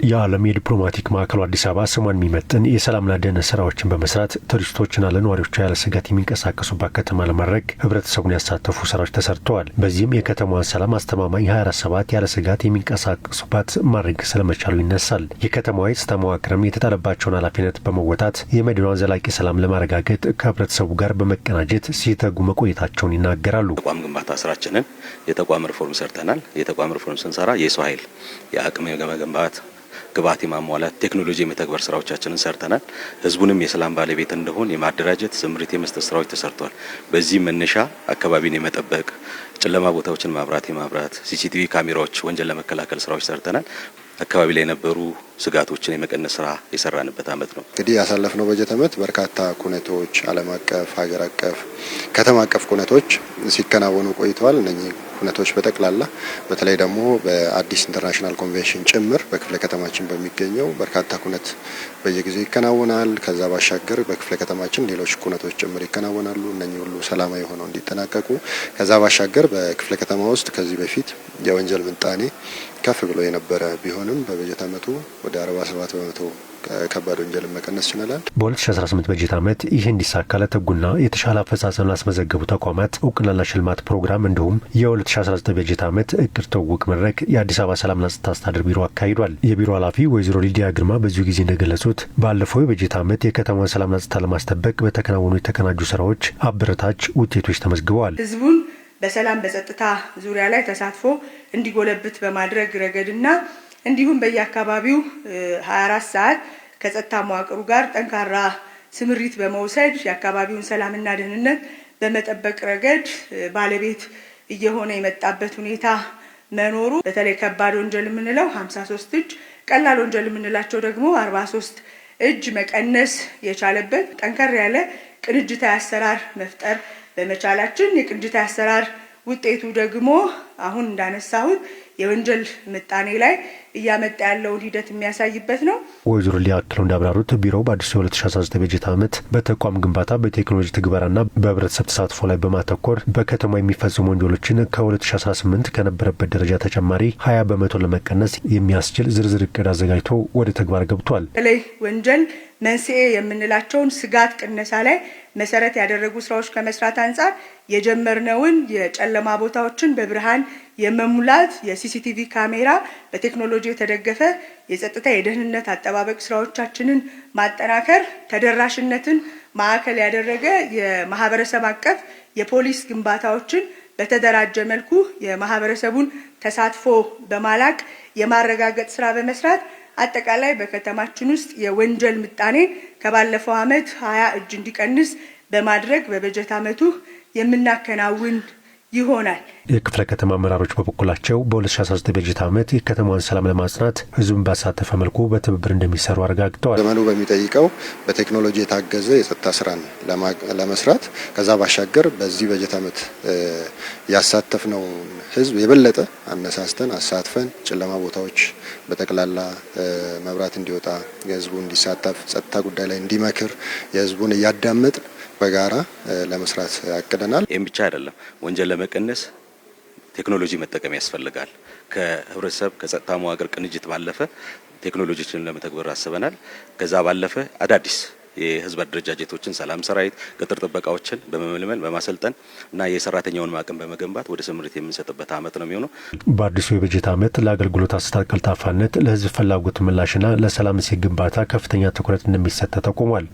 የዓለም የዲፕሎማቲክ ማዕከሉ አዲስ አበባ ስሟን የሚመጥን የሰላምና ደህንነት ስራዎችን በመስራት ቱሪስቶችና ለነዋሪዎቿ ያለ ስጋት የሚንቀሳቀሱባት ከተማ ለማድረግ ህብረተሰቡን ያሳተፉ ስራዎች ተሰርተዋል። በዚህም የከተማዋን ሰላም አስተማማኝ 24/7 ያለ ስጋት የሚንቀሳቀሱባት ማድረግ ስለመቻሉ ይነሳል። የከተማዋ የጸጥታ መዋቅርም የተጣለባቸውን ኃላፊነት በመወጣት የመዲናዋን ዘላቂ ሰላም ለማረጋገጥ ከህብረተሰቡ ጋር በመቀናጀት ሲተጉ መቆየታቸውን ይናገራሉ። ተቋም ግንባታ ስራችንን የተቋም ሪፎርም ሰርተናል። የተቋም ሪፎርም ስንሰራ የሰው ኃይል የአቅም የመገንባት ግብዓት የማሟላት ቴክኖሎጂ የመተግበር ስራዎቻችንን ሰርተናል። ህዝቡንም የሰላም ባለቤት እንደሆን የማደራጀት ስምሪት የመስጠት ስራዎች ተሰርተዋል። በዚህ መነሻ አካባቢን የመጠበቅ ጨለማ ቦታዎችን ማብራት ሲሲቲቪ ካሜራዎች ወንጀል ለመከላከል ስራዎች ሰርተናል። አካባቢ ላይ የነበሩ ስጋቶችን የመቀነስ ስራ የሰራንበት አመት ነው። እንግዲህ ያሳለፍነው በጀት አመት በርካታ ኩነቶች ዓለም አቀፍ፣ ሀገር አቀፍ፣ ከተማ አቀፍ ኩነቶች ሲከናወኑ ቆይተዋል። እነኚህ ኩነቶች በጠቅላላ በተለይ ደግሞ በአዲስ ኢንተርናሽናል ኮንቬንሽን ጭምር በክፍለ ከተማችን በሚገኘው በርካታ ኩነት በየጊዜው ይከናወናል። ከዛ ባሻገር በክፍለ ከተማችን ሌሎች ኩነቶች ጭምር ይከናወናሉ። እነኚህ ሁሉ ሰላማዊ ሆነው እንዲጠናቀቁ ከዛ ባሻገር በክፍለ ከተማ ውስጥ ከዚህ በፊት የወንጀል ምጣኔ ከፍ ብሎ የነበረ ቢሆንም በበጀት አመቱ ወደ 47% ከባድ ወንጀል መቀነስ ችለናል። በ2018 በጀት አመት ይህ እንዲሳካ ለተጉና የተሻለ አፈጻጸም ላስመዘገቡ ተቋማት እውቅናና ሽልማት ፕሮግራም እንዲሁም የ2019 በጀት አመት እቅድ ትውውቅ መድረክ የአዲስ አበባ ሰላምና ጸጥታ አስተዳደር ቢሮ አካሂዷል። የቢሮ ኃላፊ ወይዘሮ ሊዲያ ግርማ በዚሁ ጊዜ እንደገለጹት ባለፈው የበጀት አመት የከተማዋን ሰላምና ጸጥታ ለማስጠበቅ በተከናወኑ የተቀናጁ ስራዎች አበረታች ውጤቶች ተመዝግበዋል። ህዝቡን በሰላም በጸጥታ ዙሪያ ላይ ተሳትፎ እንዲጎለብት በማድረግ ረገድና እንዲሁም በየአካባቢው 24 ሰዓት ከጸጥታ መዋቅሩ ጋር ጠንካራ ስምሪት በመውሰድ የአካባቢውን ሰላምና ደህንነት በመጠበቅ ረገድ ባለቤት እየሆነ የመጣበት ሁኔታ መኖሩ በተለይ ከባድ ወንጀል የምንለው 53 እጅ፣ ቀላል ወንጀል የምንላቸው ደግሞ 43 እጅ መቀነስ የቻለበት ጠንከር ያለ ቅንጅታዊ አሰራር መፍጠር በመቻላችን የቅንጅታዊ አሰራር ውጤቱ ደግሞ አሁን እንዳነሳሁት የወንጀል ምጣኔ ላይ እያመጣ ያለውን ሂደት የሚያሳይበት ነው። ወይዘሮ ሊያክለው እንዳብራሩት ቢሮው በአዲሱ 2019 በጀት አመት በተቋም ግንባታ በቴክኖሎጂ ትግበራና በህብረተሰብ ተሳትፎ ላይ በማተኮር በከተማ የሚፈጸሙ ወንጀሎችን ከ2018 ከነበረበት ደረጃ ተጨማሪ 20% ለመቀነስ የሚያስችል ዝርዝር እቅድ አዘጋጅቶ ወደ ተግባር ገብቷል። በተለይ ወንጀል መንስኤ የምንላቸውን ስጋት ቅነሳ ላይ መሰረት ያደረጉ ስራዎች ከመስራት አንጻር የጀመርነውን የጨለማ ቦታዎችን በብርሃን የመሙላት የሲሲቲቪ ካሜራ በቴክኖሎጂ የተደገፈ የጸጥታ የደህንነት አጠባበቅ ስራዎቻችንን ማጠናከር፣ ተደራሽነትን ማዕከል ያደረገ የማህበረሰብ አቀፍ የፖሊስ ግንባታዎችን በተደራጀ መልኩ የማህበረሰቡን ተሳትፎ በማላቅ የማረጋገጥ ስራ በመስራት አጠቃላይ በከተማችን ውስጥ የወንጀል ምጣኔ ከባለፈው አመት 20 እጅ እንዲቀንስ በማድረግ በበጀት አመቱ የምናከናውን ይሆናል። የክፍለ ከተማ አመራሮች በበኩላቸው በ2019 በጀት አመት የከተማዋን ሰላም ለማጽናት ህዝቡን ባሳተፈ መልኩ በትብብር እንደሚሰሩ አረጋግጠዋል። ዘመኑ በሚጠይቀው በቴክኖሎጂ የታገዘ የጸጥታ ስራን ለመስራት ከዛ ባሻገር በዚህ በጀት አመት ያሳተፍነው ህዝብ የበለጠ አነሳስተን አሳትፈን ጨለማ ቦታዎች በጠቅላላ መብራት እንዲወጣ የህዝቡ እንዲሳተፍ ጸጥታ ጉዳይ ላይ እንዲመክር የህዝቡን እያዳመጥ በጋራ ለመስራት ያቅደናል። ይህም ብቻ አይደለም፣ ወንጀል ለመቀነስ ቴክኖሎጂ መጠቀም ያስፈልጋል። ከህብረተሰብ ከጸጥታ መዋቅር ቅንጅት ባለፈ ቴክኖሎጂዎችን ለመተግበር አስበናል። ከዛ ባለፈ አዳዲስ የህዝብ አደረጃጀቶችን ሰላም ሰራዊት፣ ቅጥር ጥበቃዎችን በመመልመል በማሰልጠን እና የሰራተኛውን አቅም በመገንባት ወደ ስምሪት የምንሰጥበት አመት ነው የሚሆነው። በአዲሱ የበጀት አመት ለአገልግሎት አሰጣጥ ቀልጣፋነት፣ ለህዝብ ፍላጎት ምላሽና ለሰላም እሴት ግንባታ ከፍተኛ ትኩረት እንደሚሰጥ ተጠቁሟል።